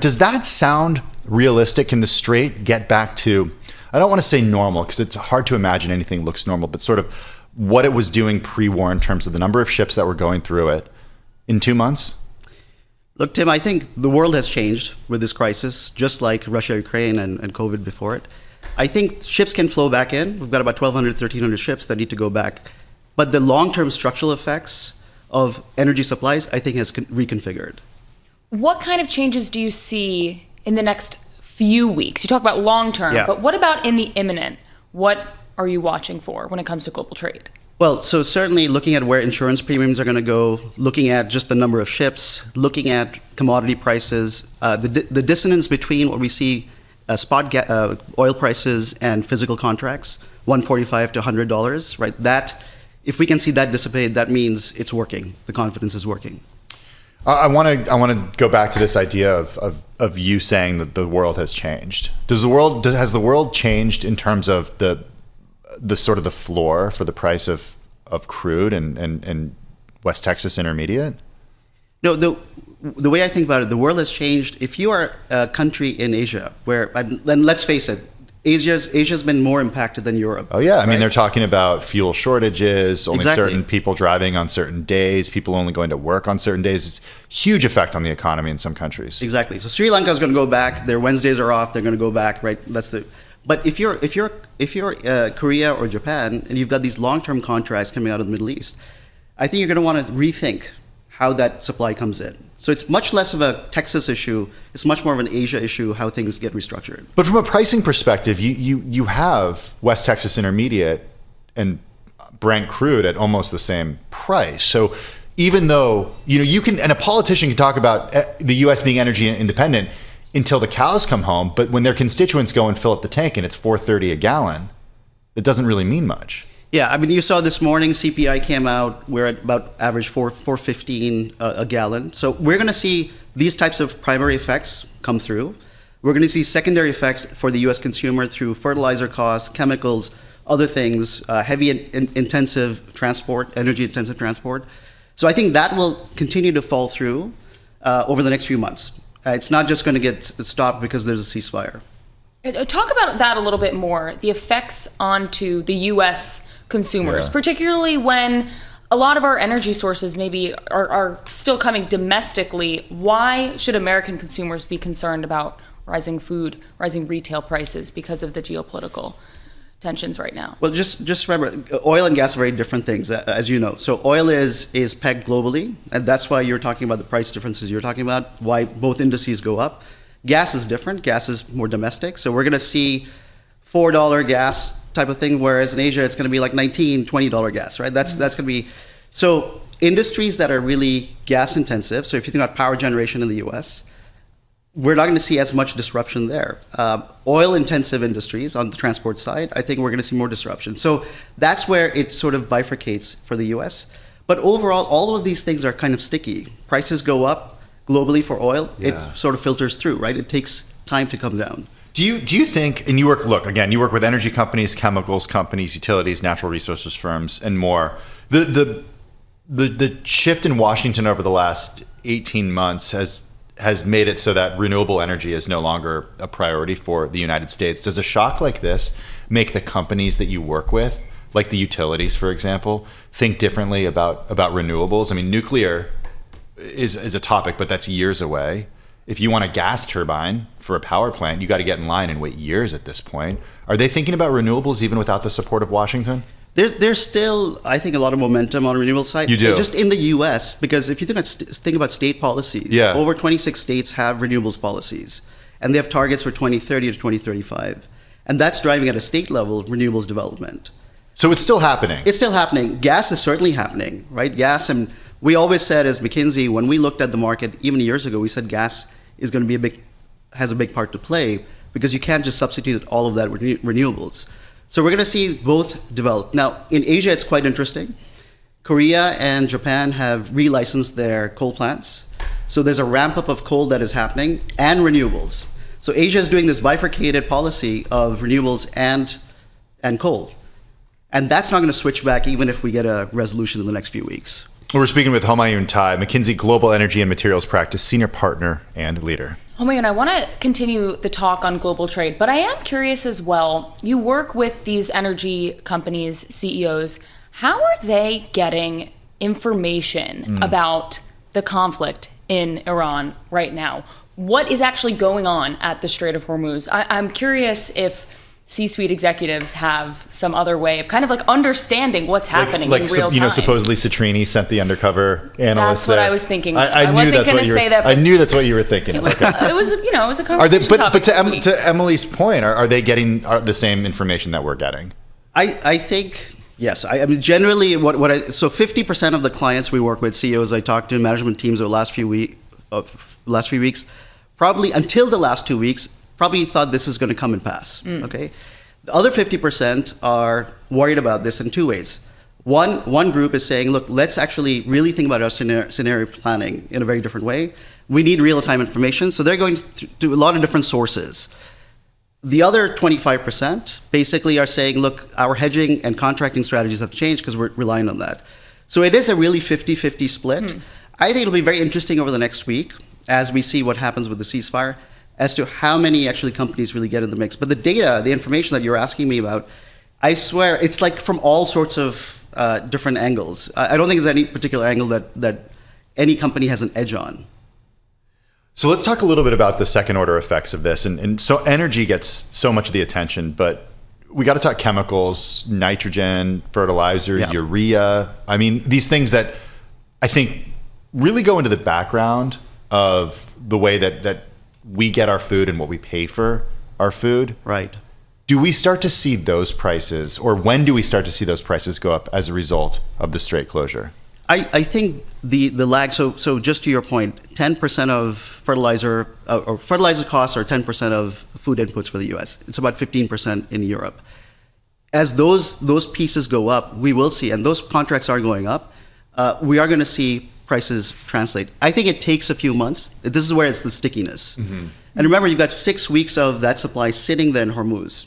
Does that sound realistic? Can the Strait get back to, I don't want to say normal because it's hard to imagine anything looks normal, but sort of what it was doing pre-war in terms of the number of ships that were going through it in 2 months? Look, Tim, I think the world has changed with this crisis, just like Russia, Ukraine, and COVID before it. I think ships can flow back in. We've got about 1,200, 1,300 ships that need to go back. But the long-term structural effects of energy supplies, I think, has reconfigured. What kind of changes do you see in the next few weeks? You talk about long-term, but what about in the imminent? What are you watching for when it comes to global trade? Well, so certainly looking at where insurance premiums are going to go, looking at just the number of ships, looking at commodity prices, the dissonance between what we see spot oil prices and physical contracts, $145 to $100, right? That, if we can see that dissipate, that means it's working. The confidence is working. I want to go back to this idea of you saying that the world has changed. Has the world changed in terms of the sort of the floor for the price of crude and West Texas Intermediate? No, the way I think about it, the world has changed. If you are a country in Asia, then let's face it, Asia's been more impacted than Europe. Oh yeah, I mean right? they're talking about fuel shortages, only Exactly. certain people driving on certain days, people only going to work on certain days. It's huge effect on the economy in some countries. Exactly. So Sri Lanka is going to go back. Their Wednesdays are off. They're going to go back. Right. But if you're Korea or Japan and you've got these long-term contracts coming out of the Middle East, I think you're going to want to rethink how that supply comes in. So it's much less of a Texas issue. It's much more of an Asia issue, how things get restructured. But from a pricing perspective, you have West Texas Intermediate and Brent crude at almost the same price. So even though you can, and a politician can talk about the U.S. being energy independent until the cows come home, but when their constituents go and fill up the tank and it's $4.30 a gallon, it doesn't really mean much. Yeah, I mean, you saw this morning, CPI came out, we're at about average $4.15 a gallon. So we're going to see these types of primary effects come through. We're going to see secondary effects for the U.S. consumer through fertilizer costs, chemicals, other things, intensive transport, energy-intensive transport. So I think that will continue to fall through over the next few months. It's not just going to get stopped because there's a ceasefire. Talk about that a little bit more, the effects onto the U.S. consumers, particularly when a lot of our energy sources maybe are still coming domestically. Why should American consumers be concerned about rising food, rising retail prices because of the geopolitical tensions right now? Well, just remember, oil and gas are very different things, as you know. So oil is pegged globally, and that's why you're talking about the price differences you're talking about, why both indices go up. Gas is different. Gas is more domestic. So we're going to see $4 gas type of thing, whereas in Asia it's going to be like $19, $20 gas, right? That's going to be, so industries that are really gas intensive, so if you think about power generation in the US, we're not going to see as much disruption there. Oil intensive industries on the transport side, I think we're going to see more disruption. So that's where it sort of bifurcates for the US. But overall, all of these things are kind of sticky. Prices go up globally for oil, it sort of filters through, right? It takes time to come down. Do you think, and you work with energy companies, chemicals companies, utilities, natural resources firms, and more. The shift in Washington over the last 18 months has made it so that renewable energy is no longer a priority for the United States. Does a shock like this make the companies that you work with, like the utilities, for example, think differently about renewables? I mean, nuclear is a topic, but that's years away. If you want a gas turbine for a power plant, you got to get in line and wait years at this point. Are they thinking about renewables even without the support of Washington? There's still, I think, a lot of momentum on the renewable side. You do? Just in the U.S., because if you think about state policies, over 26 states have renewables policies, and they have targets for 2030 to 2035. And that's driving at a state level renewables development. So it's still happening? It's still happening. Gas is certainly happening, right? Gas, and we always said as McKinsey, when we looked at the market, even years ago, we said gas is going to be has a big part to play because you can't just substitute all of that with renewables. So we're going to see both develop. Now, in Asia, it's quite interesting. Korea and Japan have relicensed their coal plants. So there's a ramp up of coal that is happening and renewables. So Asia is doing this bifurcated policy of renewables and coal. And that's not going to switch back even if we get a resolution in the next few weeks. We're speaking with Humayun Tai, McKinsey Global Energy and Materials Practice Senior Partner and Leader. Humayun, I want to continue the talk on global trade, but I am curious as well. You work with these energy companies, CEOs. How are they getting information about the conflict in Iran right now? What is actually going on at the Strait of Hormuz? I'm curious if C-suite executives have some other way of kind of like understanding what's happening in real time. Supposedly Citrini sent the undercover analyst. That's what I was thinking. I wasn't going to say that. I knew that's what you were thinking. It was a conversation but topic to Emily's point, are they getting the same information that we're getting? I think yes. I mean, generally, so 50% of the clients we work with, CEOs I talked to, management teams over the last few weeks, probably until the last 2 weeks, probably thought this is going to come and pass. Okay, the other 50% are worried about this in two ways. One group is saying, look, let's actually really think about our scenario planning in a very different way. We need real-time information, so they're going to a lot of different sources. The other 25% basically are saying, look, our hedging and contracting strategies have changed because we're relying on that. So it is a really 50-50 split. I think it'll be very interesting over the next week as we see what happens with the ceasefire, as to how many actually companies really get in the mix. But the data, the information that you're asking me about, I swear it's like from all sorts of different angles. I don't think there's any particular angle that any company has an edge on. So let's talk a little bit about the second order effects of this. And so energy gets so much of the attention, but we got to talk chemicals, nitrogen, fertilizer, urea. I mean, these things that I think really go into the background of the way that we get our food and what we pay for our food. Right. Do we start to see those prices, or when do we start to see those prices go up as a result of the strait closure? I think the lag, so just to your point, 10% of fertilizer, or fertilizer costs are 10% of food inputs for the US. It's about 15% in Europe. As those pieces go up, we will see, and those contracts are going up, we are going to see prices translate. I think it takes a few months. This is where it's the stickiness. And remember, you've got 6 weeks of that supply sitting there in Hormuz.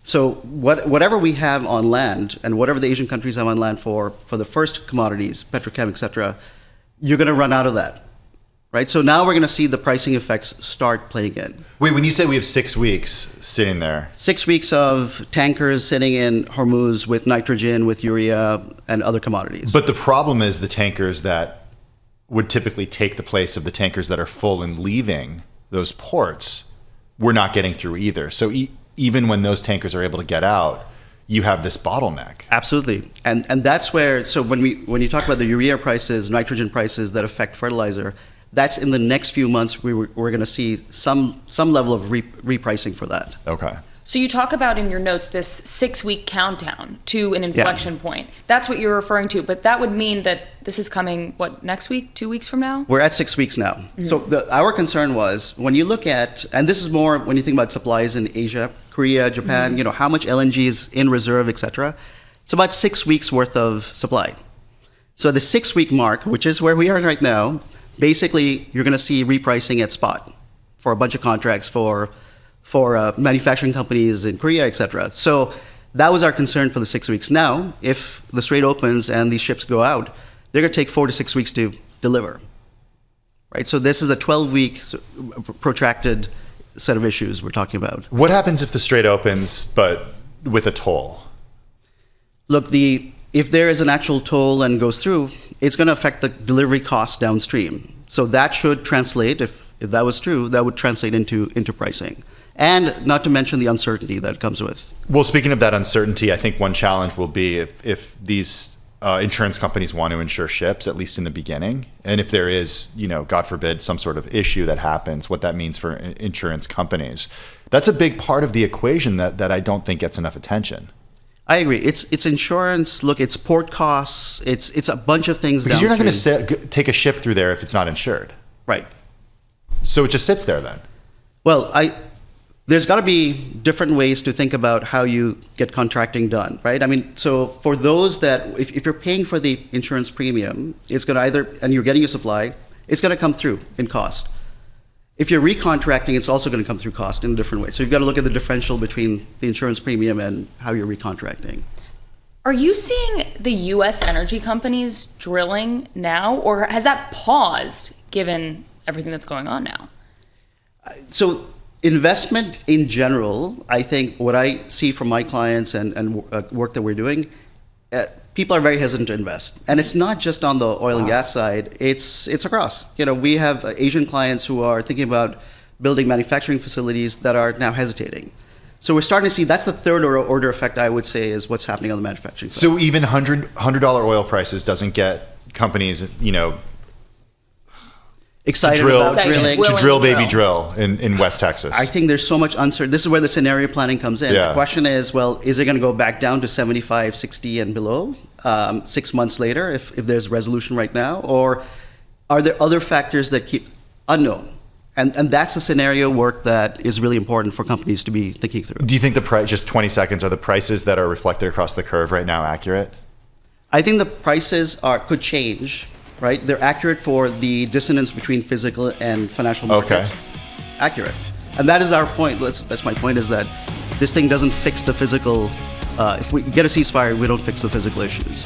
So whatever we have on land and whatever the Asian countries have on land for the first commodities, petrochem, et cetera, you're going to run out of that, right? So now we're going to see the pricing effects start playing in. Wait, when you say we have 6 weeks sitting there? 6 weeks of tankers sitting in Hormuz with nitrogen, with urea, and other commodities. But the problem is the tankers that would typically take the place of the tankers that are full and leaving those ports, we're not getting through either. So even when those tankers are able to get out, you have this bottleneck. Absolutely. And that's where, so when you talk about the urea prices, nitrogen prices that affect fertilizer, that's in the next few months we're going to see some level of repricing for that. Okay. So you talk about in your notes this 6-week countdown to an inflection point. That's what you're referring to, but that would mean that this is coming, what, next week, 2 weeks from now? We're at 6 weeks now. So our concern was, when you look at, and this is more when you think about supplies in Asia, Korea, Japan, how much LNG is in reserve, et cetera, it's about 6 weeks worth of supply. So the 6 week mark, which is where we are right now, basically you're going to see repricing at spot for a bunch of contracts for manufacturing companies in Korea, et cetera. So that was our concern for the 6 weeks. Now, if the strait opens and these ships go out, they're going to take 4 to 6 weeks to deliver, right? So this is a 12-week protracted set of issues we're talking about. What happens if the strait opens, but with a toll? Look, if there is an actual toll and goes through, it's going to affect the delivery costs downstream. So that should translate, if that was true, that would translate into pricing. And not to mention the uncertainty that it comes with. Well, speaking of that uncertainty, I think one challenge will be if these insurance companies want to insure ships, at least in the beginning. And if there is, God forbid, some sort of issue that happens, what that means for insurance companies. That's a big part of the equation that I don't think gets enough attention. I agree. It's insurance. Look, it's port costs. It's a bunch of things. Because you're not going to take a ship through there if it's not insured. Right. So it just sits there then. Well, there's got to be different ways to think about how you get contracting done, right? I mean, so for those that, if you're paying for the insurance premium, it's going to and you're getting a supply, it's going to come through in cost. If you're recontracting, it's also going to come through cost in a different way. So you've got to look at the differential between the insurance premium and how you're recontracting. Are you seeing the U.S. energy companies drilling now, or has that paused given everything that's going on now? So investment in general, I think what I see from my clients and work that we're doing, people are very hesitant to invest. And it's not just on the oil and gas side, it's across. We have Asian clients who are thinking about building manufacturing facilities that are now hesitating. So we're starting to see, that's the third order effect, I would say, is what's happening on the manufacturing side. So even $100 oil prices doesn't get companies, excited drill, about drilling. to drill, baby, drill in West Texas. I think there's so much uncertainty. This is where the scenario planning comes in. Yeah. The question is, well, is it going to go back down to 75, 60 and below 6 months later if there's resolution right now? Or are there other factors that keep unknown? And that's the scenario work that is really important for companies to be thinking through. Do you think the price, just 20 seconds, are the prices that are reflected across the curve right now accurate? I think the prices could change, right? They're accurate for the dissonance between physical and financial markets. Okay. Accurate. And that is our point. That's my point, is that this thing doesn't fix the physical. If we get a ceasefire, we don't fix the physical issues.